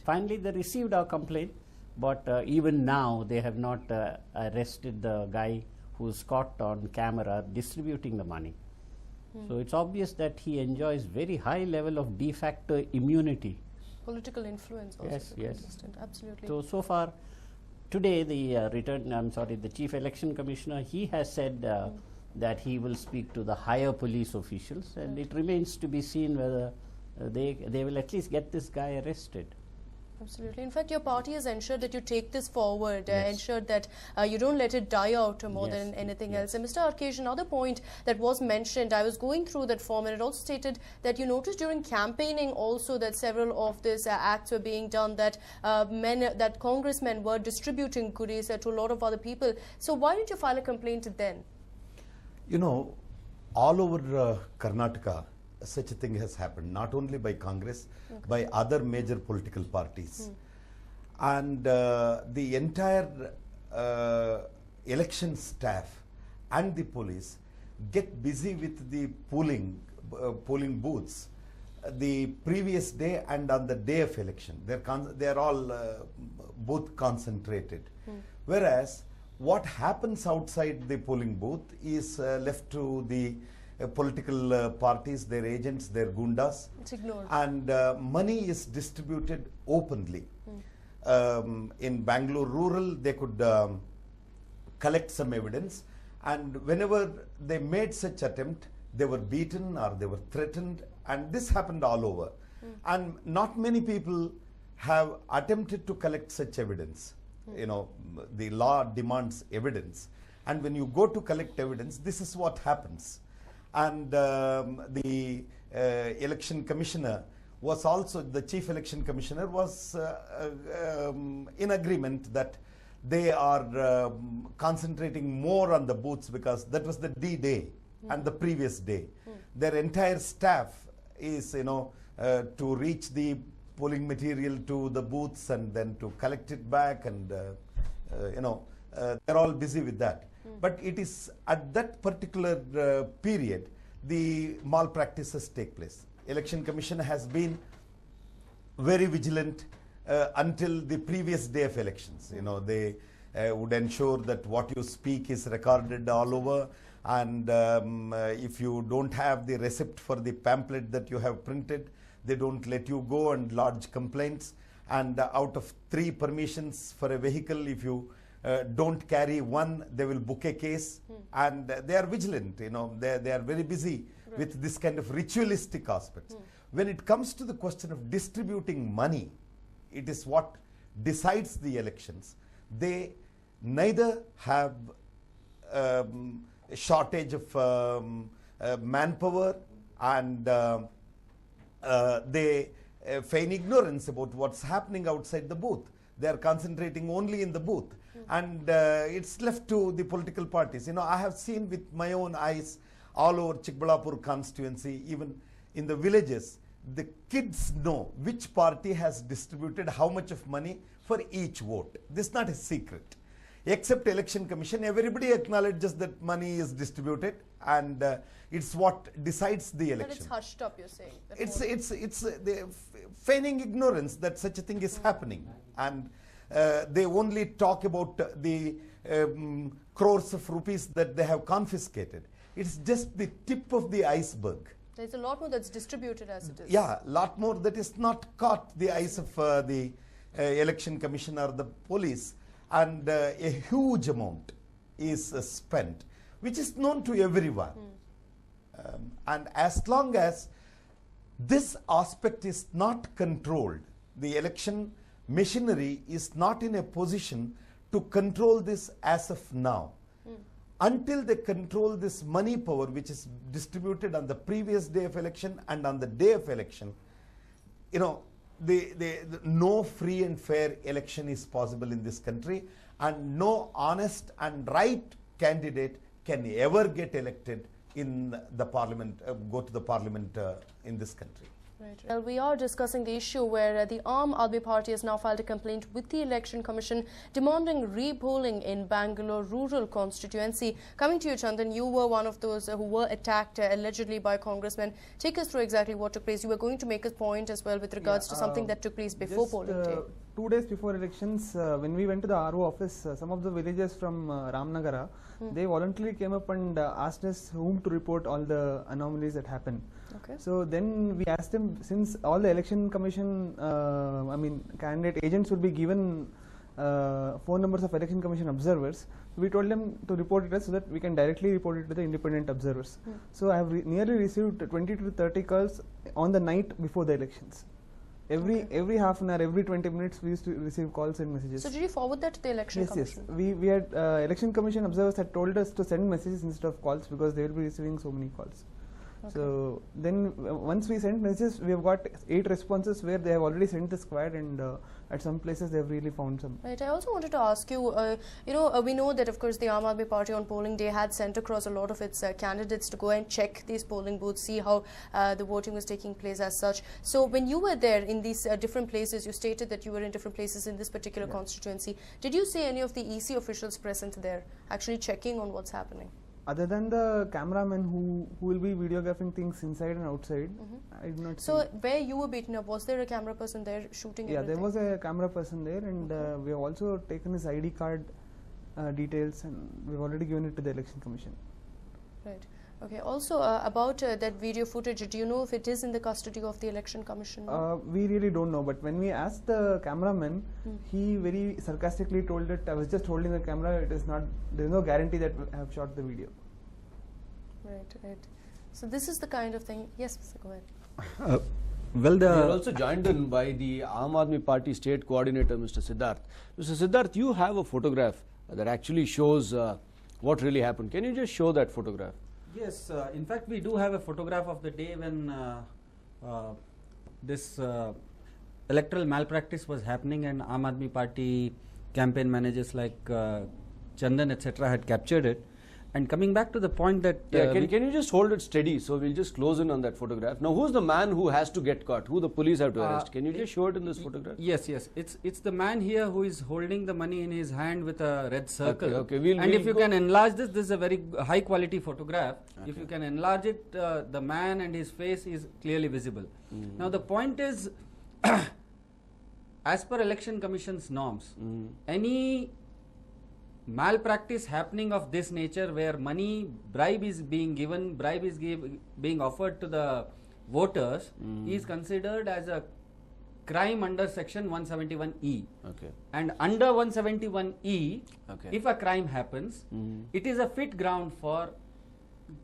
finally they received our complaint, but even now they have not arrested the guy who's caught on camera distributing the money. So it's obvious that he enjoys very high level of de facto immunity. Political influence also. Yes, yes. Extent. Absolutely. So far, today the Chief Election Commissioner, he has said that he will speak to the higher police officials, and it remains to be seen whether they will at least get this guy arrested. Absolutely. In fact, your party has ensured that you take this forward, Yes. ensured that you don't let it die out more Yes, than anything yes. else. And Mr. Arkesh, another point that was mentioned, I was going through that form, and it also stated that you noticed during campaigning also that several of these acts were being done, that that congressmen were distributing goodies to a lot of other people. So why did you file a complaint then? You know, all over Karnataka, such a thing has happened, not only by Congress, by other major political parties. And the entire election staff and the police get busy with the polling booths the previous day and on the day of election. They're all both concentrated. Whereas what happens outside the polling booth is left to the political parties, their agents, their gundas. It's ignored. And money is distributed openly. In Bangalore rural, they could collect some evidence, and whenever they made such attempt, they were beaten or they were threatened, and this happened all over. And not many people have attempted to collect such evidence. You know, the law demands evidence, and when you go to collect evidence, this is what happens. And the election commissioner was also, the chief election commissioner was in agreement that they are concentrating more on the booths, because that was the D-Day and the previous day. Their entire staff is, you know, to reach the polling material to the booths and then to collect it back, and you know, they're all busy with that. But it is at that particular period the malpractices take place. Election Commission has been very vigilant until the previous day of elections. You know, they would ensure that what you speak is recorded all over, and if you don't have the receipt for the pamphlet that you have printed, they don't let you go and lodge complaints. And out of 3 permissions for a vehicle, if you don't carry one, they will book a case. And they are vigilant, you know, they are very busy with this kind of ritualistic aspects. When it comes to the question of distributing money, it is what decides the elections. They neither have a shortage of manpower, and they feign ignorance about what's happening outside the booth. They are concentrating only in the booth. And it's left to the political parties. You know, I have seen with my own eyes all over Chikbalapur constituency, even in the villages, the kids know which party has distributed how much of money for each vote. This is not a secret. Except Election Commission, everybody acknowledges that money is distributed, and it's what decides the election. But it's hushed up, you're saying. It's the feigning ignorance that such a thing is happening, and they only talk about the crores of rupees that they have confiscated. It's just the tip of the iceberg. There's a lot more that's distributed as it is. Yeah, a lot more that is not caught the eyes of the election commission or the police, and a huge amount is spent, which is known to everyone. And as long as this aspect is not controlled, the election machinery is not in a position to control this as of now. Until they control this money power, which is distributed on the previous day of election and on the day of election, you know, no free and fair election is possible in this country, and no honest and right candidate can ever get elected in the parliament, go to the parliament in this country. Right. Well, we are discussing the issue where the Aam Aadmi Party has now filed a complaint with the Election Commission demanding repolling in Bangalore rural constituency. Coming to you, Chandan, you were one of those who were attacked allegedly by congressmen. Take us through exactly what took place. You were going to make a point as well with regards to something that took place before polling day. 2 days before elections, when we went to the RO office, some of the villagers from Ramnagara, they voluntarily came up and asked us whom to report all the anomalies that happened. Okay. So then we asked them, since all the election commission, candidate agents will be given phone numbers of election commission observers, we told them to report it so that we can directly report it to the independent observers. So I have nearly received 20 to 30 calls on the night before the elections. Every half an hour, every 20 minutes, we used to receive calls and messages. So did you forward that to the Election Commission? Yes. We had election commission observers had told us to send messages instead of calls because they will be receiving so many calls. Okay. So then once we sent messages, we have got 8 responses where they have already sent the squad, and at some places they have really found some. Right. I also wanted to ask you, we know that of course the Aam Aadmi Party on polling day had sent across a lot of its candidates to go and check these polling booths, see how the voting was taking place as such. So when you were there in these different places, you stated that you were in different places in this particular constituency. Did you see any of the EC officials present there actually checking on what's happening? Other than the cameramen who will be videographing things inside and outside, I did not see. So where you were beaten up, was there a camera person there shooting everything? Yeah, there was a camera person there, and we have also taken his ID card details, and we've already given it to the Election Commission. Right. Okay. Also about that video footage, do you know if it is in the custody of the Election Commission? We really don't know, but when we asked the cameraman, he very sarcastically told that I was just holding the camera, it is not, there is no guarantee that I have shot the video. Right, right. So this is the kind of thing. Yes, Mr. Go ahead. We are also joined in by the Aam Aadmi Party State Coordinator, Mr. Siddharth. Mr. Siddharth, you have a photograph that actually shows what really happened. Can you just show that photograph? Yes, in fact we do have a photograph of the day when this electoral malpractice was happening, and Aam Aadmi Party campaign managers like Chandan etc. had captured it. And coming back to the point that can you just hold it steady, so we'll just close in on that photograph. Now who's the man who has to get caught, who the police have to arrest? Can you just show it in this photograph? Yes, yes, it's the man here who is holding the money in his hand with a red circle. Okay, and if you can enlarge this is a very high quality photograph. If you can enlarge it, the man and his face is clearly visible. Now the point is, as per Election Commission's norms, any malpractice happening of this nature where bribe is being given, being offered to the voters is considered as a crime under section 171E. Okay. And under 171E, Okay. if a crime happens, it is a fit ground for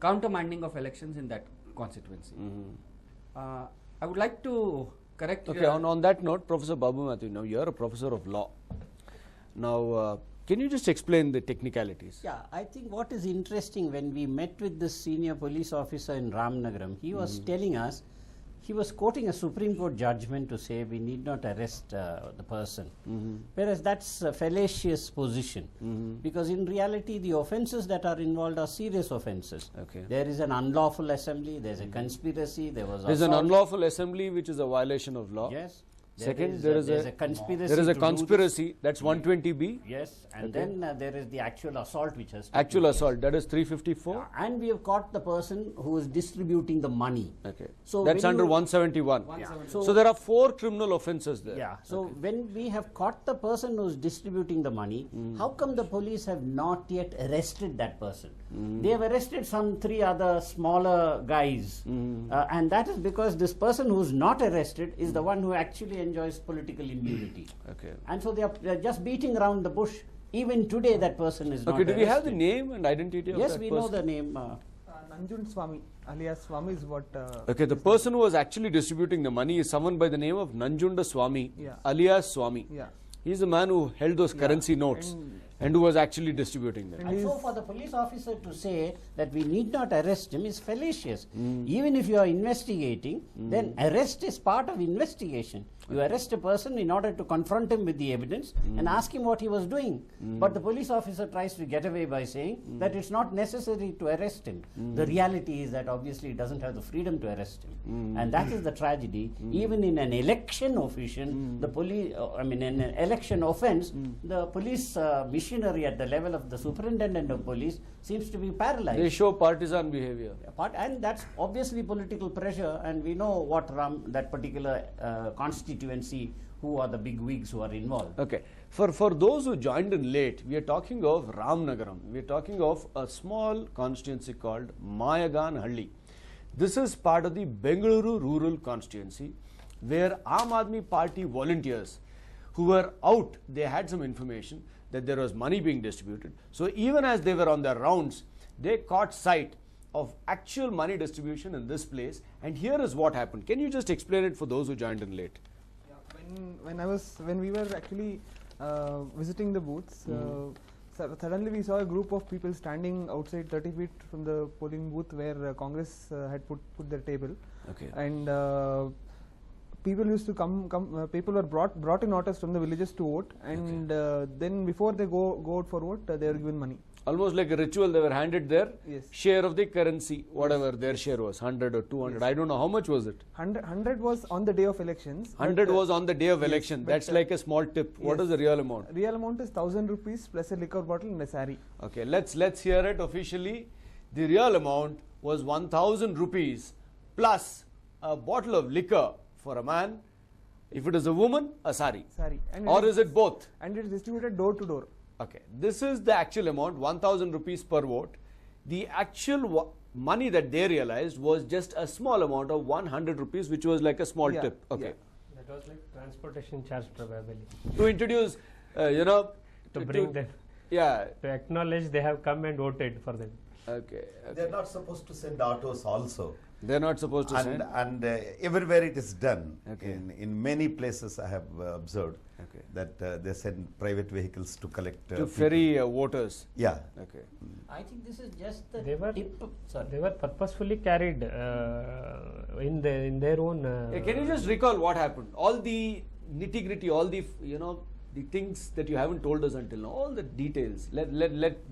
countermanding of elections in that constituency. I would like to correct. Okay, on that note, Professor Babu Matthew, now you are a professor of law. Now, can you just explain the technicalities? Yeah, I think what is interesting, when we met with this senior police officer in Ramnagaram, he was telling us, he was quoting a Supreme Court judgment to say we need not arrest the person. Whereas that's a fallacious position, because in reality the offences that are involved are serious offences. Okay. There is an unlawful assembly, there is a conspiracy, there was There's an unlawful assembly which is a violation of law. Yes. Second, there is a conspiracy. There is a to do conspiracy, that's 120B. Yes, and then there is the actual assault which has taken Actual place. assault, that is 354. And we have caught the person who is distributing the money. Okay. So that's when under you- 171. Yeah. So there are 4 criminal offences there. Yeah. So when we have caught the person who is distributing the money, how come the police have not yet arrested that person? They have arrested some 3 other smaller guys, and that is because this person who is not arrested is the one who actually enjoys political immunity. Okay. And so they are just beating around the bush. Even today, that person is not Okay, do we have the arrested. name and identity of Yes, that we person? know the name. Nanjun Swami, alias Swami is what. Okay, the person who was actually distributing the money is someone by the name of Nanjunda Swami, Yeah. alias Swami. Yeah. He's the man who held those currency notes. and who was actually distributing them. And so for the police officer to say that we need not arrest him is fallacious. Even if you are investigating, then arrest is part of investigation. You arrest a person in order to confront him with the evidence and ask him what he was doing. But the police officer tries to get away by saying that it's not necessary to arrest him. The reality is that obviously he doesn't have the freedom to arrest him. And that is the tragedy. Even in an election official, the police, in an election offense, the police machinery at the level of the superintendent of police seems to be paralyzed. They show partisan behavior. And that's obviously political pressure, and we know what that particular constituency, who are the big wigs who are involved. Okay. For those who joined in late, we are talking of Ramnagaram. We are talking of a small constituency called Mayagan Halli. This is part of the Bangalore rural constituency, where Aam Aadmi Party volunteers who were out, they had some information that there was money being distributed. So even as they were on their rounds, they caught sight of actual money distribution in this place, and here is what happened. Can you just explain it for those who joined in late? Yeah, when we were actually visiting the booths, suddenly we saw a group of people standing outside 30 feet from the polling booth where Congress had put their table. Okay. And people used to people were brought in autos from the villages to vote, and then before they go out for vote, they were given money. Almost like a ritual, they were handed their Yes. share of the currency, whatever their share was, 100 or 200. I don't know, how much was it? 100 was on the day of elections. 100 was on the day of yes, election. but, That's like a small tip. What is the real amount? Real amount is 1,000 rupees plus a liquor bottle and a sari. Okay, let's hear it officially. The real amount was 1,000 rupees plus a bottle of liquor for a man. If it is a woman, a sari. Sari. And Or is it both? And it is distributed door to door. Okay, this is the actual amount, 1,000 rupees per vote. The actual money that they realized was just a small amount of 100 rupees, which was like a small Yeah, tip. Okay. yeah. That was like transportation charge probably. To introduce, To bring them, Yeah. to acknowledge they have come and voted for them. Okay. They're not supposed to send autos also. They're not supposed to send. And everywhere it is done. Okay. In many places I have observed Okay. that they send private vehicles to collect To people. ferry voters. Yeah. Okay. I think this is just the They were tip. Sorry. they were purposefully carried in their own. Can you just recall what happened? All the nitty gritty, all the the things that you haven't told us until now, all the details. Let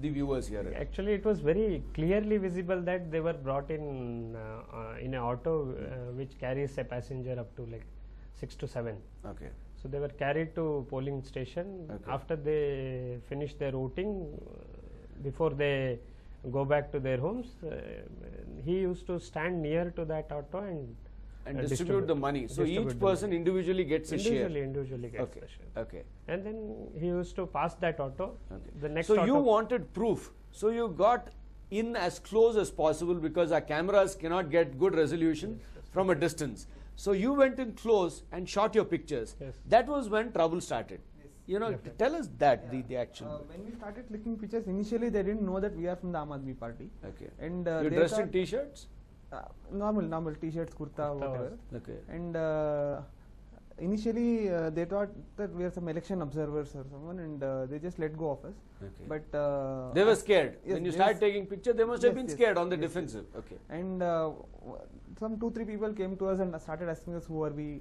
the viewers hear it. Actually, it was very clearly visible that they were brought in an auto which carries a passenger up to like 6 to 7. Okay. So they were carried to polling station. Okay. After they finish their voting, before they go back to their homes, he used to stand near to that auto and Distribute the money. So distribute each the person money. individually gets a share. Individually gets Okay. the share. Okay. And then he used to pass that auto. Okay. The next So auto. you wanted proof. So you got in as close as possible because our cameras cannot get good resolution from a distance. So you went in close and shot your pictures. Yes. That was when trouble started. Definitely. Tell us that the actual. When we started clicking pictures, initially they didn't know that we are from the Aam Aadmi Party. Okay. And You they dressed in thought- t-shirts. normal t-shirts, kurta, whatever. Okay. And initially they thought that we are some election observers or someone, and they just let go of us. Okay. But They were scared. Yes, When you yes. started taking picture, they must have Yes, been yes, scared on the yes, defensive. Okay. and some 2-3 people came to us and started asking us who are we.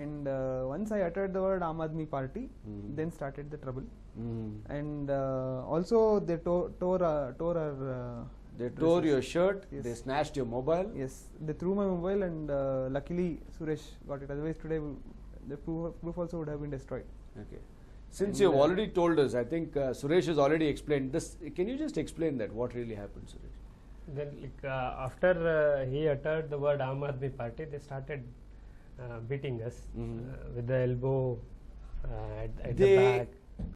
And once I uttered the word Aam Aadmi Party, then started the trouble. And also they tore our They tore dresses. your shirt. Yes. They snatched your mobile. Yes, they threw my mobile, and luckily Suresh got it. Otherwise today the proof also would have been destroyed. Okay. Since And, you've already told us, I think Suresh has already explained this. Can you just explain that? What really happened, Suresh? Then after he uttered the word Aam Aadmi Party, they started beating us with the elbow at the They back.